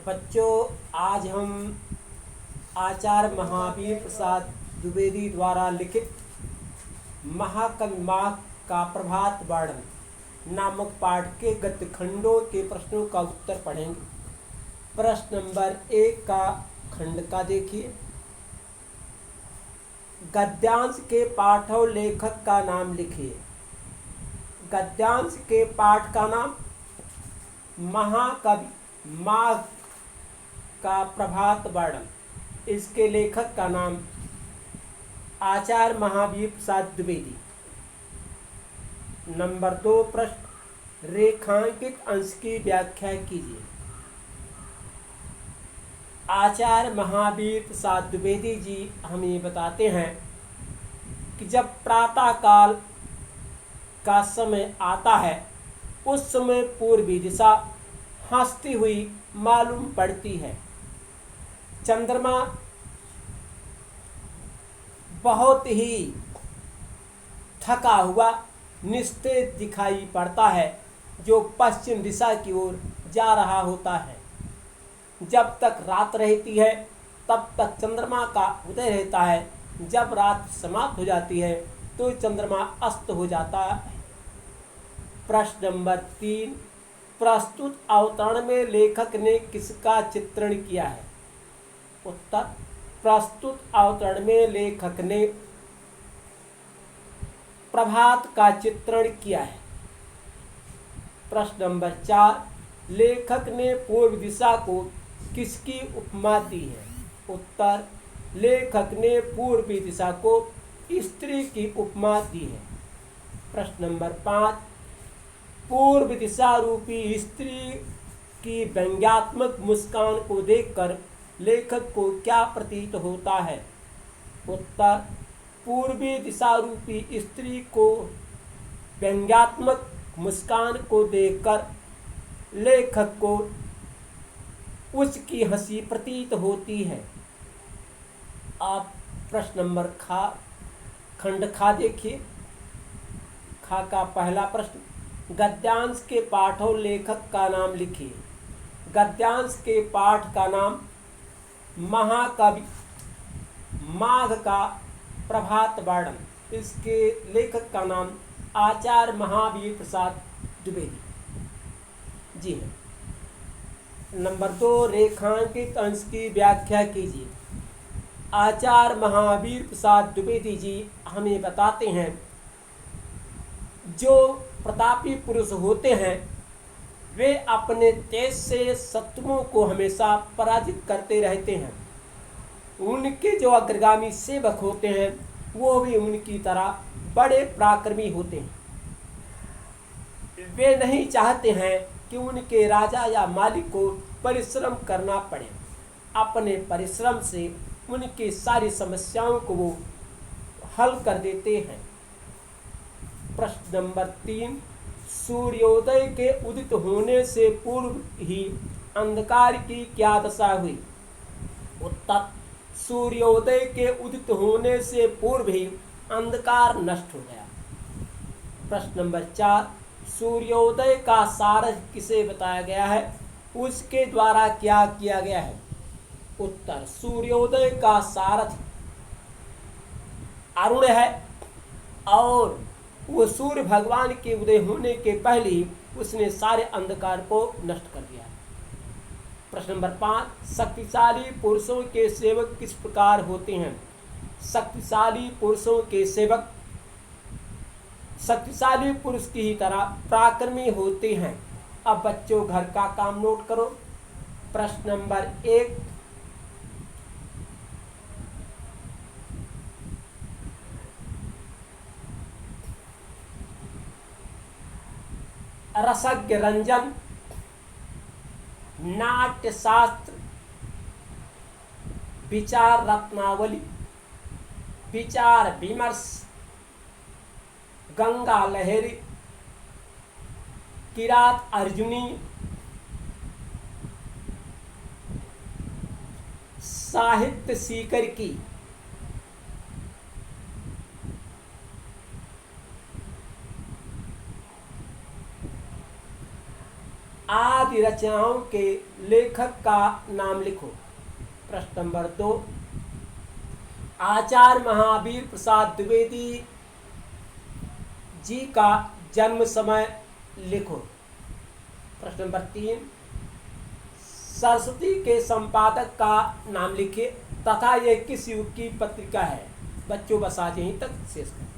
बच्चों, आज हम आचार्य महावीर प्रसाद द्विवेदी द्वारा लिखित महाकवि माघ का प्रभात वर्णन नामक पाठ के गद्य खंडों के प्रश्नों का उत्तर पढ़ेंगे। प्रश्न नंबर 1 का खंड का देखिए। गद्यांश के पाठ और लेखक का नाम लिखिए। गद्यांश के पाठ का नाम महाकवि माघ का प्रभात वर्णन। इसके लेखक का नाम आचार्य महावीर प्रसाद द्विवेदी। नंबर 2 प्रश्न, रेखांकित अंश की व्याख्या कीजिए। आचार्य महावीर प्रसाद द्विवेदी जी हमें बताते हैं कि जब प्रातः काल का समय आता है उस समय पूर्वी दिशा हंसती हुई मालूम पड़ती है। चंद्रमा बहुत ही थका हुआ निस्तेज दिखाई पड़ता है जो पश्चिम दिशा की ओर जा रहा होता है। जब तक रात रहती है तब तक चंद्रमा का उदय रहता है। जब रात समाप्त हो जाती है तो चंद्रमा अस्त हो जाता है। प्रश्न नंबर 3, प्रस्तुत अवतरण में लेखक ने किसका चित्रण किया है? उत्तर, प्रस्तुत अवतरण में लेखक ने प्रभात का चित्रण किया है। प्रश्न नंबर 4, लेखक ने पूर्व दिशा को किसकी उपमा दी है? उत्तर, लेखक ने पूर्वी दिशा को स्त्री की उपमा दी है। प्रश्न नंबर 5, पूर्व दिशा रूपी स्त्री की व्यंग्यात्मक मुस्कान को देखकर लेखक को क्या प्रतीत होता है? उत्तर, पूर्वी दिशा रूपी स्त्री को व्यंग्यात्मक मुस्कान को देखकर लेखक को उसकी हंसी प्रतीत होती है। आप प्रश्न नंबर खंड खा देखिए। खा का पहला प्रश्न, गद्यांश के पाठ और लेखक का नाम लिखिए। गद्यांश के पाठ का नाम महाकवि माघ का प्रभात वर्णन। इसके लेखक का नाम आचार्य महावीर प्रसाद द्विवेदी जी है। नंबर 2, रेखांकित अंश की व्याख्या कीजिए। आचार्य महावीर प्रसाद द्विवेदी जी हमें बताते हैं जो प्रतापी पुरुष होते हैं वे अपने तेज से शत्रुओं को हमेशा पराजित करते रहते हैं। उनके जो अग्रगामी सेवक होते हैं वो भी उनकी तरह बड़े पराक्रमी होते हैं। वे नहीं चाहते हैं कि उनके राजा या मालिक को परिश्रम करना पड़े। अपने परिश्रम से उनकी सारी समस्याओं को वो हल कर देते हैं। प्रश्न नंबर 3, सूर्योदय के उदित होने से पूर्व ही अंधकार की क्या दशा हुई? उत्तर, सूर्योदय के उदित होने से पूर्व ही अंधकार नष्ट हो गया। प्रश्न नंबर 4, सूर्योदय का सारथ किसे बताया गया है? उसके द्वारा क्या किया गया है? उत्तर, सूर्योदय का सारथ अरुण है और वो सूर्य भगवान के उदय होने के पहले ही उसने सारे अंधकार को नष्ट कर दिया। प्रश्न नंबर 5, शक्तिशाली पुरुषों के सेवक किस प्रकार होते हैं? शक्तिशाली पुरुषों के सेवक शक्तिशाली पुरुष की ही तरह पराक्रमी होते हैं। अब बच्चों घर का काम नोट करो। प्रश्न नंबर 1, रसज्ञ रंजन, नाट्य शास्त्र, विचार रत्नावली, विचार विमर्श, गंगा लहरी, किरात अर्जुनी, साहित्य सीकर की। आदि रचनाओं के लेखक का नाम लिखो। प्रश्न नंबर 2, आचार्य महावीर प्रसाद द्विवेदी जी का जन्म समय लिखो। प्रश्न नंबर 3, सरस्वती के संपादक का नाम लिखिए तथा यह किस युग की पत्रिका है। बच्चों बस आज यहीं तक शेष करें।